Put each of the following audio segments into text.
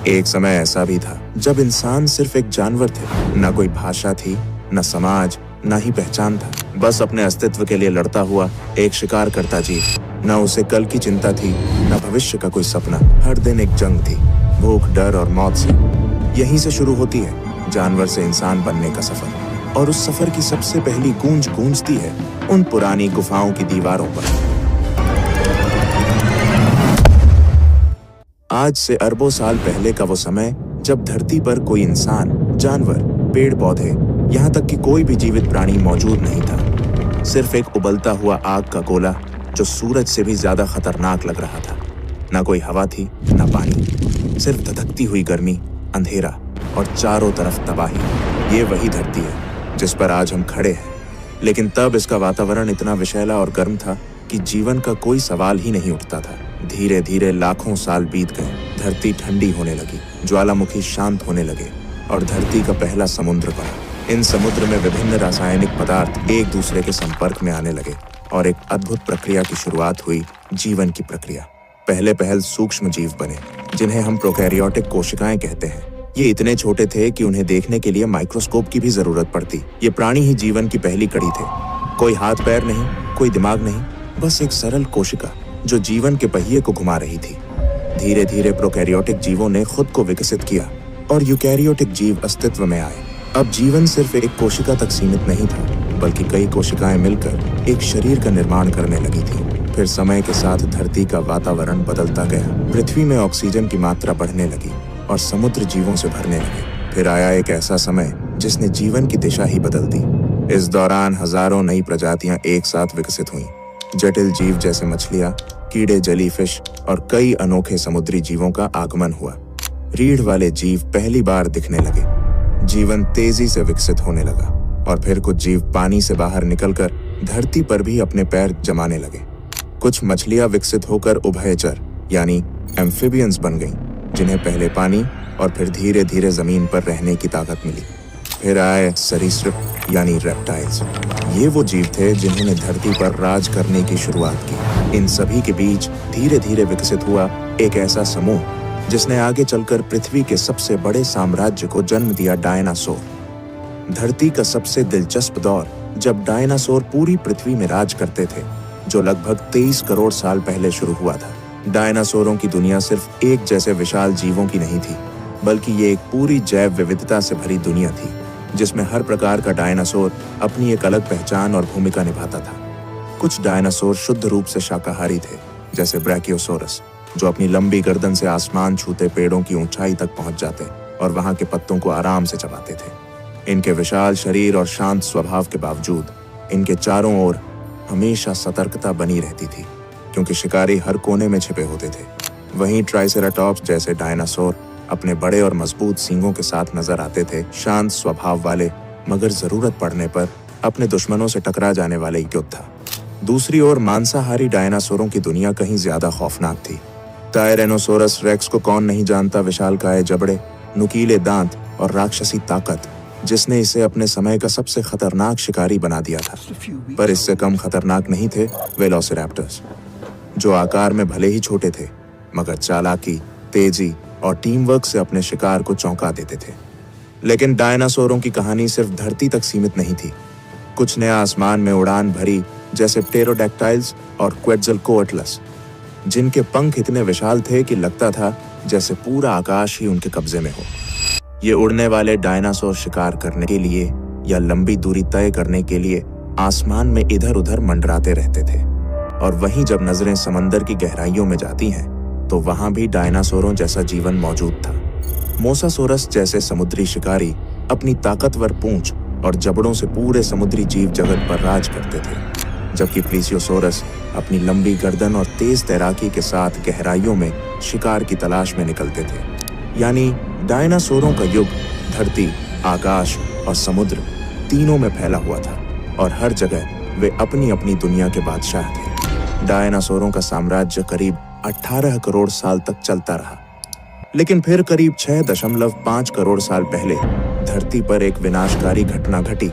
एक समय ऐसा भी था जब इंसान सिर्फ एक जानवर थे। न कोई भाषा थी, न समाज, न ही पहचान था। बस अपने अस्तित्व के लिए लड़ता हुआ एक शिकार करता जीव। न उसे कल की चिंता थी, न भविष्य का कोई सपना। हर दिन एक जंग थी, भूख, डर और मौत से। यहीं से शुरू होती है जानवर से इंसान बनने का सफर। और उस सफर की सबसे पहली गूंज गूंजती है उन पुरानी गुफाओं की दीवारों पर। आज से अरबों साल पहले का वो समय जब धरती पर कोई इंसान, जानवर, पेड़ पौधे, यहाँ तक कि कोई भी जीवित प्राणी मौजूद नहीं था। सिर्फ एक उबलता हुआ आग का गोला जो सूरज से भी ज्यादा खतरनाक लग रहा था। न कोई हवा थी, न पानी, सिर्फ धधकती हुई गर्मी, अंधेरा और चारों तरफ तबाही। ये वही धरती है जिस पर आज हम खड़े हैं। लेकिन तब इसका वातावरण इतना विषैला और गर्म था कि जीवन का कोई सवाल ही नहीं उठता था। धीरे धीरे लाखों साल बीत गए। धरती ठंडी होने लगी, ज्वालामुखी शांत होने लगे और धरती का पहला समुद्र बना। इन समुद्र में विभिन्न रासायनिक पदार्थ एक दूसरे के संपर्क में आने लगे और एक अद्भुत प्रक्रिया की शुरुआत हुई, जीवन की प्रक्रिया। पहल सूक्ष्म जीव बने जिन्हें हम प्रोकैरियोटिक कोशिकाएं कहते हैं। ये इतने छोटे थे कि उन्हें देखने के लिए माइक्रोस्कोप की भी जरूरत पड़ती। ये प्राणी ही जीवन की पहली कड़ी थे। कोई हाथ पैर नहीं, कोई दिमाग नहीं, बस एक सरल कोशिका जो जीवन के पहिए को घुमा रही थी। धीरे धीरे प्रोकैरियोटिक जीवों ने खुद को विकसित किया और यूकैरियोटिक जीव अस्तित्व में आए। अब जीवन सिर्फ एक कोशिका तक सीमित नहीं था, बल्कि कई कोशिकाएं मिलकर एक शरीर का निर्माण करने लगी थी। फिर समय के साथ धरती का वातावरण बदलता गया। पृथ्वी में ऑक्सीजन की मात्रा बढ़ने लगी और समुद्र जीवों से भरने लगे। फिर आया एक ऐसा समय जिसने जीवन की दिशा ही बदल दी। इस दौरान हजारों नई प्रजातियां एक साथ विकसित हुईं। जटिल जीव जैसे मछलियां, कीड़े, जेलीफिश और कई अनोखे समुद्री जीवों का आगमन हुआ। रीढ़ वाले जीव पहली बार दिखने लगे। जीवन तेजी से विकसित होने लगा और फिर कुछ जीव पानी से बाहर निकलकर धरती पर भी अपने पैर जमाने लगे। कुछ मछलियां विकसित होकर उभयचर यानी एम्फिबियंस बन गईं, जिन्हें पहले पानी और फिर धीरे धीरे जमीन पर रहने की ताकत मिली। फिर आए सरीसृप यानी रेप्टाइल्स। ये वो जीव थे जिन्होंने धरती पर राज करने की शुरुआत की। इन सभी के बीच धीरे धीरे विकसित हुआ एक ऐसा समूह जिसने आगे चलकर पृथ्वी के सबसे बड़े साम्राज्य को जन्म दिया, डायनासोर। धरती का सबसे दिलचस्प दौर जब डायनासोर पूरी पृथ्वी में राज करते थे, जो लगभग 23 करोड़ साल पहले शुरू हुआ था। डायनासोरों की दुनिया सिर्फ एक जैसे विशाल जीवों की नहीं थी, बल्कि ये एक पूरी जैव विविधता से भरी दुनिया थी, जिसमें हर प्रकार का डायनासोर अपनी एक अलग पहचान और भूमिका निभाता था। कुछ डायनासोर शुद्ध रूप से शाकाहारी थे, जैसे ब्रैकियोसोरस, जो अपनी लंबी गर्दन से आसमान छूते पेड़ों की ऊंचाई तक पहुंच जाते और वहां के पत्तों को आराम से चबाते थे। इनके विशाल शरीर और शांत स्वभाव के बावजूद इनके चारों ओर हमेशा सतर्कता बनी रहती थी, क्योंकि शिकारी हर कोने में छिपे होते थे। वहीं ट्राइसेराटॉप्स जैसे डायनासोर अपने बड़े और मजबूत सींगों के साथ नजर आते थे, शांत स्वभाव वाले, मगर जरूरत पड़ने पर अपने दुश्मनों से टकरा जाने वाले योद्धा। दूसरी ओर मांसाहारी डायनासोरों की दुनिया कहीं ज्यादा खौफनाक थी। टायरेनोसोरस रेक्स को कौन नहीं जानता, विशालकाय जबड़े, नुकीले दांत और राक्षसी ताकत, जिसने इसे अपने समय का सबसे खतरनाक शिकारी बना दिया था। पर इससे कम खतरनाक नहीं थे वेलोसिरैप्टर्स, जो आकार में भले ही छोटे थे, मगर चालाकी, तेजी और टीम वर्क से अपने शिकार को चौंका देते थे। लेकिन डायनासोरों की कहानी सिर्फ धरती तक सीमित नहीं थी। कुछ ने आसमान में उड़ान भरी, जैसे प्टेरोडैक्टाइल्स और क्वेट्ज़लकोअट्लस, जिनके पंख इतने विशाल थे कि लगता था जैसे पूरा आकाश ही उनके कब्जे में हो। ये उड़ने वाले डायनासोर शिकार करने के लिए या लंबी दूरी तय करने के लिए आसमान में इधर उधर मंडराते रहते थे। और वहीं जब नजरें समंदर की गहराइयों में जाती हैं, तो वहां भी डायनासोरों जैसा जीवन मौजूद था। मोसासोरस जैसे समुद्री शिकारी अपनी ताकतवर पूंछ और जबड़ों से पूरे समुद्री जीव जगत पर राज करते थे, जबकि प्लीसियोसोरस अपनी लंबी गर्दन और तेज तैराकी के साथ गहराइयों में शिकार की तलाश में निकलते थे। यानी डायनासोरों का युग धरती, आकाश और समुद्र तीनों में फैला हुआ था और हर जगह वे अपनी अपनी दुनिया के बादशाह थे। डायनासोरों का साम्राज्य करीब 18 करोड़ साल तक चलता रहा, लेकिन फिर करीब 6.5 करोड़ साल पहले धरती पर एक विनाशकारी घटना घटी।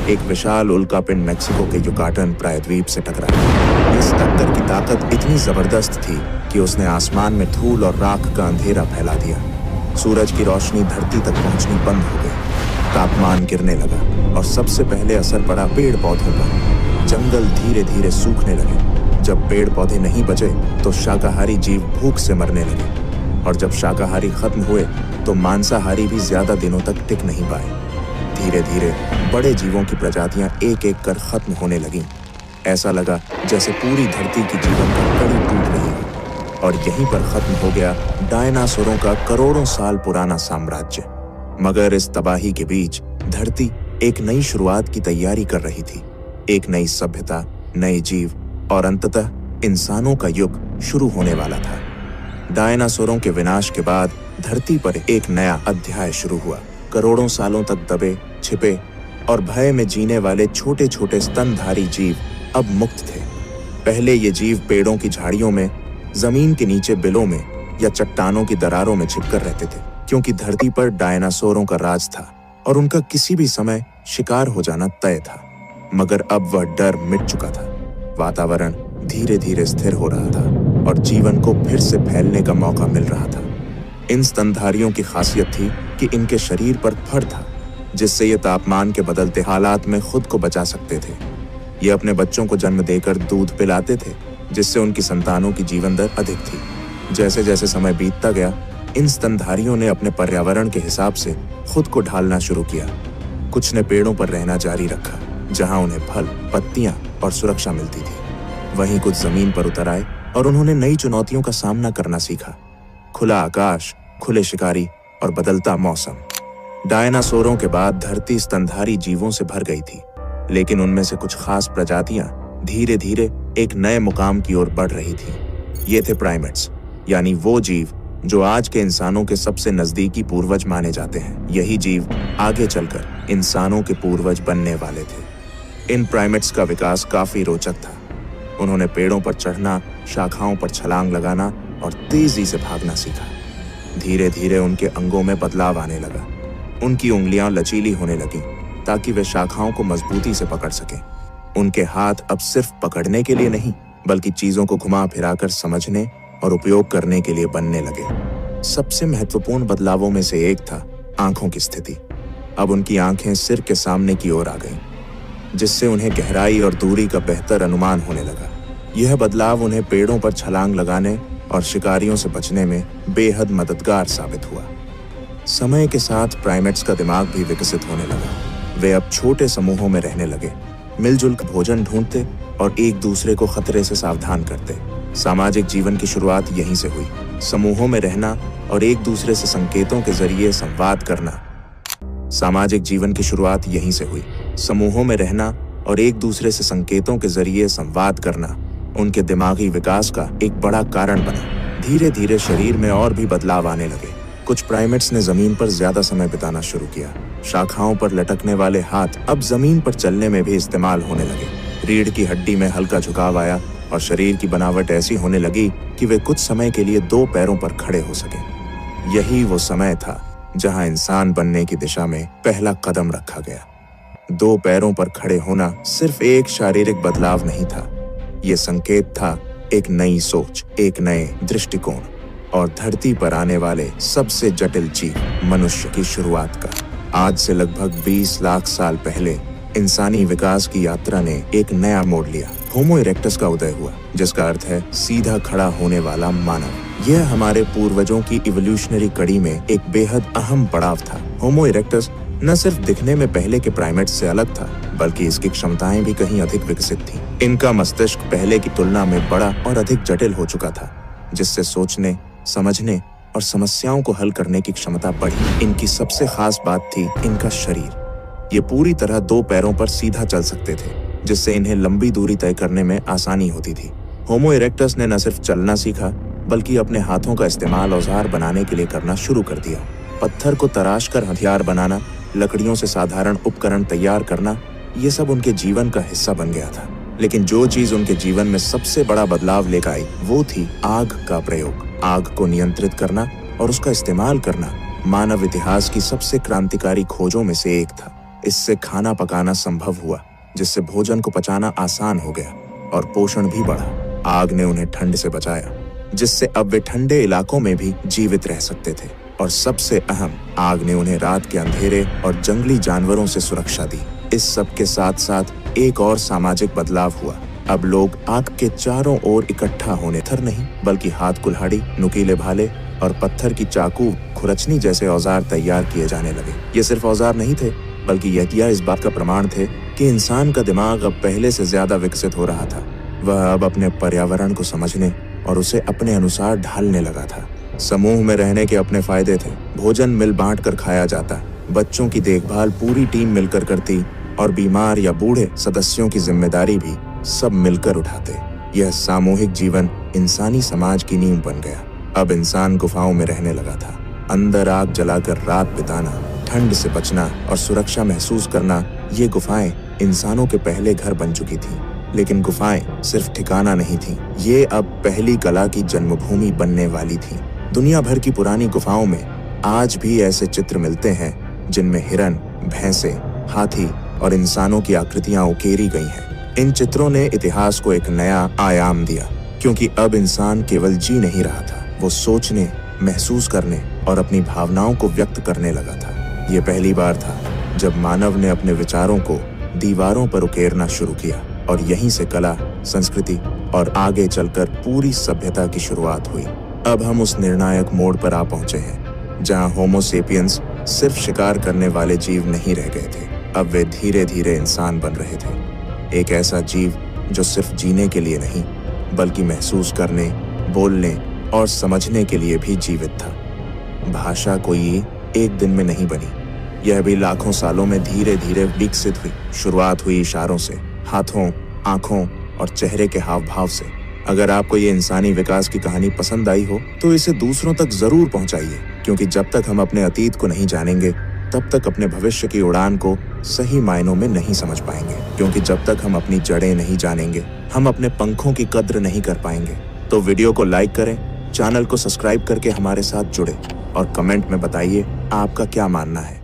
एक विशाल उल्कापिंड मेक्सिको के युकाटन प्रायद्वीप से टकराया। इस टक्कर की ताकत इतनी जबरदस्त थी कि उसने आसमान में धूल और राख का अंधेरा फैला दिया। सूरज की रोशनी धरती तक पहुंचनी बंद हो गई, तापमान गिरने लगा और सबसे पहले असर पड़ा पेड़ पौधों पर। जंगल धीरे धीरे सूखने लगे। जब पेड़ पौधे नहीं बचे तो शाकाहारी जीव भूख से मरने लगे, और जब शाकाहारी खत्म हुए तो मांसाहारी भी ज्यादा दिनों तक टिक नहीं पाए। धीरे धीरे बड़े जीवों की प्रजातियां एक एक कर खत्म होने लगीं। ऐसा लगा जैसे पूरी धरती की जीवन का कड़ी टूट रही है। और यहीं पर खत्म हो गया डायनासोरों का करोड़ों साल पुराना साम्राज्य। मगर इस तबाही के बीच धरती एक नई शुरुआत की तैयारी कर रही थी। एक नई सभ्यता, नए जीव और अंततः इंसानों का युग शुरू होने वाला था। डायनासोरों के विनाश के बाद धरती पर एक नया अध्याय शुरू हुआ। करोड़ों सालों तक दबे, छिपे और भय में जीने वाले छोटे छोटे स्तनधारी जीव अब मुक्त थे। पहले ये जीव पेड़ों की झाड़ियों में, जमीन के नीचे बिलों में या चट्टानों की दरारों में छिपकर रहते थे, क्योंकि धरती पर डायनासोरों का राज था और उनका किसी भी समय शिकार हो जाना तय था। मगर अब वह डर मिट चुका था। वातावरण धीरे धीरे स्थिर हो रहा था और जीवन को फिर से फैलने का मौका मिल रहा था। इन स्तनधारियों की खासियत थी कि इनके शरीर पर फर था, जिससे ये तापमान के बदलते हालात में खुद को बचा सकते थे। ये अपने बच्चों को जन्म देकर दूध पिलाते थे, जिससे उनकी संतानों की जीवन दर अधिक थी। जैसे जैसे समय बीतता गया, इन स्तनधारियों ने अपने पर्यावरण के हिसाब से खुद को ढालना शुरू किया। कुछ ने पेड़ों पर रहना जारी रखा, जहां उन्हें फल, पत्तियां और सुरक्षा मिलती थी। वहीं कुछ जमीन पर उतर आए और उन्होंने नई चुनौतियों का सामना करना सीखा। खुला आकाश, खुले शिकारी और बदलता मौसम। डायनासोरों के बाद धरती स्तनधारी जीवों से भर गई थी, लेकिन उनमें से कुछ खास प्रजातियां धीरे धीरे एक नए मुकाम की ओर बढ़ रही थी। ये थे प्राइमेट्स, यानी वो जीव जो आज के इंसानों के सबसे नजदीकी पूर्वज माने जाते हैं। यही जीव आगे चलकर इंसानों के पूर्वज बनने वाले थे। इन प्राइमेट्स का विकास काफी रोचक था। उन्होंने पेड़ों पर चढ़ना, शाखाओं पर छलांग लगाना और तेजी से भागना सीखा। धीरे धीरे उनके अंगों में बदलाव आने लगा। उनकी उंगलियां लचीली होने लगीं ताकि वे शाखाओं को मजबूती से पकड़ सकें। उनके हाथ अब सिर्फ पकड़ने के लिए नहीं, बल्कि चीजों को घुमा फिराकर समझने और उपयोग करने के लिए बनने लगे। सबसे महत्वपूर्ण बदलावों में से एक था आंखों की स्थिति। अब उनकी आंखें सिर के सामने की ओर आ गईं, जिससे उन्हें गहराई और दूरी का बेहतर अनुमान होने लगा। यह बदलाव उन्हें पेड़ों पर छलांग लगाने और शिकारियों से बचने में बेहद मददगार साबित हुआ। समय के साथ प्राइमेट्स का दिमाग भी विकसित होने लगा। वे अब छोटे समूहों में रहने लगे, मिलजुल कर भोजन ढूंढते और एक दूसरे को खतरे से सावधान करते। सामाजिक जीवन की शुरुआत यहीं से हुई। समूहों में रहना और एक दूसरे से संकेतों के जरिए संवाद करना। सामाजिक जीवन की शुरुआत यहीं से हुई। समूहों में रहना और एक दूसरे से संकेतों के जरिए संवाद करना उनके दिमागी विकास का एक बड़ा कारण बना। धीरे धीरे शरीर में और भी बदलाव आने लगे। कुछ प्राइमेट्स ने जमीन पर ज्यादा समय बिताना शुरू किया। शाखाओं पर लटकने वाले हाथ अब जमीन पर चलने में भी इस्तेमाल होने लगे। रीढ़ की हड्डी में हल्का झुकाव आया और शरीर की बनावट ऐसी होने लगी कि वे कुछ समय के लिए दो पैरों पर खड़े हो सके। यही वो समय था जहां इंसान बनने की दिशा में पहला कदम रखा गया। दो पैरों पर खड़े होना सिर्फ एक शारीरिक बदलाव नहीं था, ये संकेत था एक नई सोच, एक नए दृष्टिकोण और धरती पर आने वाले सबसे जटिल जीव मनुष्य की शुरुआत का। आज से लगभग 20 लाख साल पहले इंसानी विकास की यात्रा ने एक नया मोड़ लिया। होमो इरेक्टस का उदय हुआ, जिसका अर्थ है सीधा खड़ा होने वाला मानव। यह हमारे पूर्वजों की इवोल्यूशनरी कड़ी में एक बेहद अहम पड़ाव था। होमो इरेक्टस न सिर्फ दिखने में पहले के प्राइमेट्स से अलग था, बल्कि इसकी क्षमताएं भी कहीं अधिक विकसित थीं। इनका मस्तिष्क पहले की तुलना में बड़ा और अधिक जटिल हो चुका था, जिससे सोचने, समझने और समस्याओं को हल करने की क्षमता बढ़ी। इनकी सबसे खास बात थी इनका शरीर। ये पूरी तरह दो पैरों पर सीधा चल सकते थे, जिससे इन्हें लंबी दूरी तय करने में आसानी होती थी। होमो इरेक्टस ने न सिर्फ चलना सीखा, बल्कि अपने हाथों का इस्तेमाल औजार बनाने के लिए करना शुरू कर दिया। पत्थर को तराश कर हथियार बनाना, लकड़ियों से साधारण उपकरण तैयार करना, ये सब उनके जीवन का हिस्सा बन गया था। लेकिन जो चीज उनके जीवन में सबसे बड़ा बदलाव लेकर आई वो थी आग का प्रयोग। आग को नियंत्रित करना और उसका इस्तेमाल करना मानव इतिहास की सबसे क्रांतिकारी खोजों में से एक था। इससे खाना पकाना संभव हुआ, जिससे भोजन को पचाना आसान हो गया और पोषण भी बढ़ा। आग ने उन्हें ठंड से बचाया, जिससे अब वे ठंडे इलाकों में भी जीवित रह सकते थे। और सबसे अहम, आग ने उन्हें रात के अंधेरे और जंगली जानवरों से सुरक्षा दी। इस सब के साथ साथ एक और सामाजिक बदलाव हुआ। अब लोग आग के चारों ओर इकट्ठा होने थर नहीं, बल्कि हाथ कुल्हाड़ी, नुकीले भाले और पत्थर की चाकू, खुरचनी जैसे औजार तैयार किए जाने लगे। ये सिर्फ औजार नहीं थे, बल्कि यह इस बात का प्रमाण थे कि इंसान का दिमाग अब पहले से ज्यादा विकसित हो रहा था। वह अब अपने पर्यावरण को समझने और उसे अपने अनुसार ढालने लगा था। समूह में रहने के अपने फायदे थे। भोजन मिल बांट कर खाया जाता, बच्चों की देखभाल पूरी टीम मिलकर करती और बीमार या बूढ़े सदस्यों की जिम्मेदारी भी सब मिलकर उठाते। यह सामूहिक जीवन इंसानी समाज की नींव बन गया। अब इंसान गुफाओं में रहने लगा था। अंदर आग जलाकर रात बिताना, ठंड से बचना और सुरक्षा महसूस करना, ये गुफाएं इंसानों के पहले घर बन चुकी थीं। लेकिन गुफाएं सिर्फ ठिकाना नहीं थीं, ये अब पहली कला की जन्मभूमि बनने वाली थीं। दुनिया भर की पुरानी गुफाओं में आज भी ऐसे चित्र मिलते हैं जिनमें हिरन, भैंसे, हाथी और इंसानों की आकृतियां उकेरी गई हैं। इन चित्रों ने इतिहास को एक नया आयाम दिया, क्योंकि अब इंसान केवल जी नहीं रहा था, वो सोचने, महसूस करने और अपनी भावनाओं को व्यक्त करने लगा था। ये पहली बार था जब मानव ने अपने विचारों को दीवारों पर उकेरना शुरू किया और यहीं से कला, संस्कृति और आगे चलकर पूरी सभ्यता की शुरुआत हुई। अब हम उस निर्णायक मोड़ पर आ पहुंचे हैं जहां होमो सेपियंस सिर्फ शिकार करने वाले जीव नहीं रह गए थे, अब वे धीरे धीरे इंसान बन रहे थे। एक ऐसा जीव जो सिर्फ जीने के लिए नहीं, बल्कि महसूस करने, बोलने और समझने के लिए भी जीवित था। भाषा कोई एक दिन में नहीं बनी, यह भी लाखों सालों में धीरे धीरे विकसित हुई। शुरुआत हुई इशारों से, हाथों, आंखों और चेहरे के हाव भाव से। अगर आपको ये इंसानी विकास की कहानी पसंद आई हो तो इसे दूसरों तक जरूर पहुंचाइए, क्योंकि जब तक हम अपने अतीत को नहीं जानेंगे तब तक अपने भविष्य की उड़ान को सही मायनों में नहीं समझ पाएंगे। क्योंकि जब तक हम अपनी जड़ें नहीं जानेंगे, हम अपने पंखों की कद्र नहीं कर पाएंगे। तो वीडियो को लाइक करें, चैनल को सब्सक्राइब करके हमारे साथ जुड़े और कमेंट में बताइए आपका क्या मानना है।